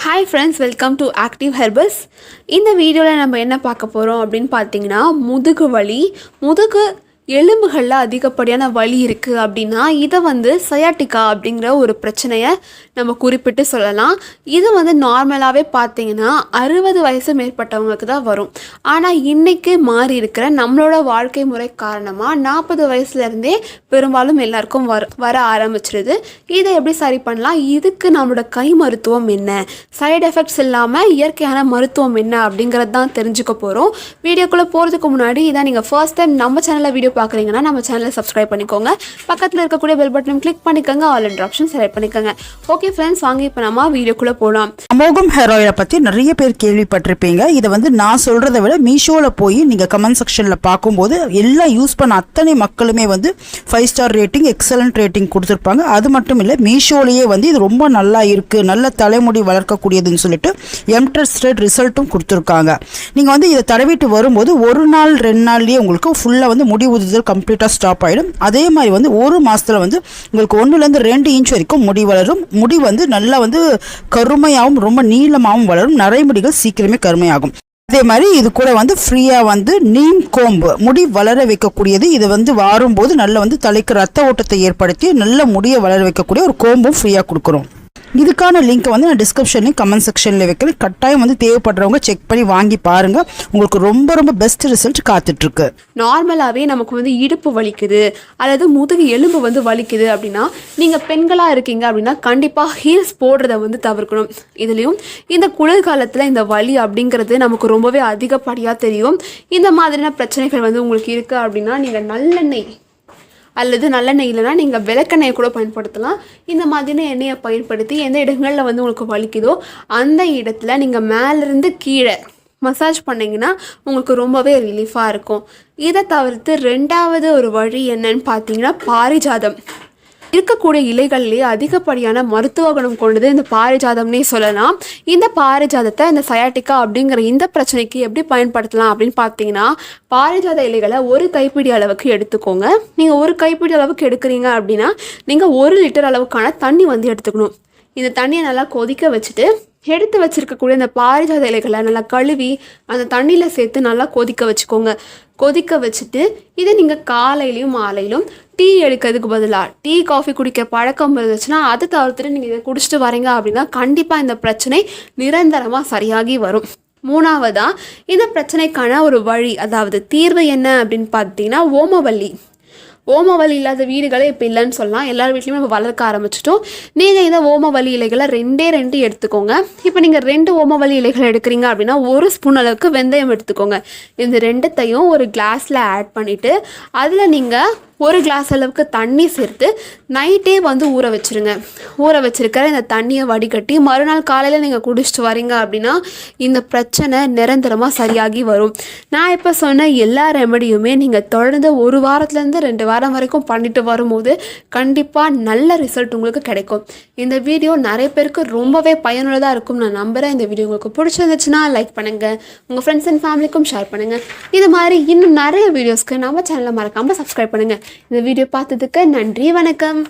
Hi friends, welcome to Active Herbals. இந்த வீடியோவில் நம்ம என்ன பார்க்க போகிறோம் அப்படின்னு பார்த்தீங்கன்னா முதுகு வலி, முதுகு எலும்புகளில் அதிகப்படியான வலி இருக்குது அப்படின்னா இதை சயாட்டிக்கா அப்படிங்கிற ஒரு பிரச்சனையை நம்ம குறிப்பிட்டு சொல்லலாம். இது நார்மலாகவே பார்த்தீங்கன்னா 60 வயசு மேற்பட்டவங்களுக்கு தான் வரும். ஆனால் இன்றைக்கி மாறி இருக்கிற நம்மளோட வாழ்க்கை முறை காரணமாக 40 வயசுலேருந்தே பெரும்பாலும் எல்லாருக்கும் வர ஆரம்பிச்சிருது. இதை எப்படி சரி பண்ணலாம், இதுக்கு நம்மளோட கை மருத்துவம் என்ன, சைடு எஃபெக்ட்ஸ் இல்லாமல் இயற்கையான மருத்துவம் என்ன அப்படிங்கிறது தான் தெரிஞ்சுக்க போகிறோம். வீடியோக்குள்ளே போகிறதுக்கு முன்னாடி இதான் நீங்கள் ஃபர்ஸ்ட் டைம் நம்ம சேனலில் வீடியோ பார்க்குறீங்கன்னா நம்ம சேனலை சப்ஸ்கிரைப் பண்ணிக்கோங்க. பக்கத்தில் இருக்கக்கூடிய பெல் பட்டனை கிளிக் பண்ணிக்கோங்க, ஆல் என்ற ஆப்ஷன் செலக்ட் பண்ணிக்கோங்க. ஓகே ஃப்ரெண்ட்ஸ், வாங்க இப்போ நம்ம வீடியோக்குள்ளே போகலாம். அமோகம் ஹேர் ஆயிலை பற்றி நிறைய பேர் கேள்விப்பட்டிருப்பீங்க. இதை நான் சொல்கிறத விட மீஷோவில் போய் நீங்கள் கமெண்ட் செக்ஷனில் பார்க்கும்போது எல்லாம் யூஸ் பண்ண அத்தனை மக்களுமே 5 ஸ்டார் ரேட்டிங், எக்ஸலண்ட் ரேட்டிங் கொடுத்துருப்பாங்க. அது மட்டும் இல்லை, மீஷோலேயே இது ரொம்ப நல்லா இருக்குது, நல்ல தலைமுடி வளர்க்கக்கூடியதுன்னு சொல்லிட்டு எம்ட்ரஸ்டட் ரிசல்ட்டும் கொடுத்துருக்காங்க. நீங்கள் இதை தடவிட்டு வரும்போது 1 நாள் 2 நாள்லேயே உங்களுக்கு ஃபுல்லாக முடி உதிர்தல் கம்ப்ளீட்டாக ஸ்டாப் ஆகிடும். அதே மாதிரி 1 மாதத்தில் உங்களுக்கு 1லேருந்து 2 இன்ச் வரைக்கும் முடி வளரும். முடி நல்லா கருமையாகவும் ரொம்ப நீளமாகவும் வளரும். நரைமுடிகள் சீக்கிரமே கருமையாகும். அதே மாதிரி இது கூட ஃப்ரீயாக நீம் கோம்பு முடி வளர வைக்கக்கூடியது. இது வாரும்போது நல்லா தலைக்கு ரத்த ஓட்டத்தை ஏற்படுத்தி நல்ல முடியை வளர வைக்கக்கூடிய ஒரு கோம்பும் ஃப்ரீயாக கொடுக்குறோம். இதுக்கான லிங்க்கை நான் டிஸ்கிரிப்ஷன்லையும் கமெண்ட் செக்ஷனில் வைக்கிறேன். கட்டாயம் தேவைப்படுறவங்க செக் பண்ணி வாங்கி பாருங்கள். உங்களுக்கு ரொம்ப ரொம்ப பெஸ்ட் ரிசல்ட் காத்துட்ருக்கு. நார்மலாகவே நமக்கு இடுப்பு வலிக்குது அல்லது முதுகு எலும்பு வலிக்குது அப்படின்னா நீங்கள் பெண்களாக இருக்கீங்க அப்படின்னா கண்டிப்பாக ஹீல்ஸ் போடுறத தவிர்க்கணும். இதுலேயும் இந்த குளிர்காலத்தில் இந்த வலி அப்படிங்கிறது நமக்கு ரொம்பவே அதிகப்படியாக தெரியும். இந்த மாதிரியான பிரச்சனைகள் உங்களுக்கு இருக்குது அப்படின்னா நீங்கள் நல்லெண்ணெய் அல்லது நல்லெண்ணெய் இல்லைனா நீங்கள் விளக்கெண்ணெயை கூட பயன்படுத்தலாம். இந்த மாதிரியான எண்ணெயை பயன்படுத்தி எந்த இடங்களில் உங்களுக்கு வலிக்குதோ அந்த இடத்துல நீங்கள் மேலேருந்து கீழே மசாஜ் பண்ணிங்கன்னா உங்களுக்கு ரொம்பவே ரிலீஃபாக இருக்கும். இதை தவிர்த்து 2வது ஒரு வழி என்னன்னு பார்த்தீங்கன்னா பாரிஜாதம். இருக்கக்கூடிய இலைகள்லேயே அதிகப்படியான மருத்துவ குணம் கொண்டது இந்த பாரிஜாதம்னே சொல்லலாம். இந்த பாரிஜாதத்தை இந்த சயாட்டிக்கா அப்படிங்கிற இந்த பிரச்சனைக்கு எப்படி பயன்படுத்தலாம் அப்படின்னு பார்த்தீங்கன்னா, பாரிஜாத இலைகளை 1 கைப்பிடி அளவுக்கு எடுத்துக்கோங்க. நீங்கள் 1 கைப்பிடி அளவுக்கு எடுக்கிறீங்க அப்படின்னா நீங்கள் 1 லிட்டர் அளவுக்கான தண்ணி எடுத்துக்கணும். இந்த தண்ணியை நல்லா கொதிக்க வச்சுட்டு எடுத்து வச்சுருக்கக்கூடிய இந்த பாரிஜாத இலைகளை நல்லா கழுவி அந்த தண்ணியில் சேர்த்து நல்லா கொதிக்க வச்சுக்கோங்க. கொதிக்க வச்சுட்டு இதை நீங்கள் காலையிலையும் மாலையிலும் டீ எடுக்கிறதுக்கு பதிலாக டீ காஃபி குடிக்க பழக்கம் இருந்துச்சுன்னா அதை தவிர்த்துட்டு நீங்கள் இதை குடிச்சிட்டு வரீங்க அப்படின்னா கண்டிப்பாக இந்த பிரச்சனை நிரந்தரமாக சரியாகி வரும். 3வதாக இந்த பிரச்சனைக்கான ஒரு வழி, அதாவது தீர்வு என்ன அப்படின்னு பார்த்தீங்கன்னா ஓமவல்லி. ஓமவல்லி இல்லாத வீடுகளே இப்போ இல்லைன்னு சொல்லலாம். எல்லார் வீட்லையுமே நம்ம வளர்க்க ஆரம்பிச்சிட்டோம். நீங்கள் இந்த ஓமவல்லி இலைகளை 2 எடுத்துக்கோங்க. இப்போ நீங்கள் 2 ஓமவல்லி இலைகள் எடுக்கிறீங்க அப்படின்னா 1 ஸ்பூன் அளவுக்கு வெந்தயம் எடுத்துக்கோங்க. இந்த 2த்தையும் ஒரு கிளாஸில் ஆட் பண்ணிவிட்டு அதில் நீங்கள் 1 கிளாஸ் அளவுக்கு தண்ணி சேர்த்து நைட்டே ஊற வச்சுருங்க. ஊற வச்சுருக்கிற இந்த தண்ணியை வடிகட்டி மறுநாள் காலையில் நீங்கள் குடிச்சிட்டு வரீங்க அப்படின்னா இந்த பிரச்சனை நிரந்தரமாக சரியாகி வரும். நான் இப்போ சொன்ன எல்லா ரெமடியுமே நீங்கள் தொடர்ந்து 1 வாரத்துலேருந்து 2 வாரம் வரைக்கும் பண்ணிட்டு வரும்போது கண்டிப்பாக நல்ல ரிசல்ட் உங்களுக்கு கிடைக்கும். இந்த வீடியோ நிறைய பேருக்கு ரொம்பவே பயனுள்ளதாக இருக்கும் நான் நம்புகிறேன். இந்த வீடியோ உங்களுக்கு பிடிச்சிருந்துச்சுன்னா லைக் பண்ணுங்கள், உங்கள் ஃப்ரெண்ட்ஸ் அண்ட் ஃபேமிலிக்கும் ஷேர் பண்ணுங்கள். இது மாதிரி இன்னும் நிறைய வீடியோஸ்க்கு நம்ம சேனலை மறக்காமல் சப்ஸ்கிரைப் பண்ணுங்கள். இந்த வீடியோ பார்த்ததுக்கு நன்றி, வணக்கம்.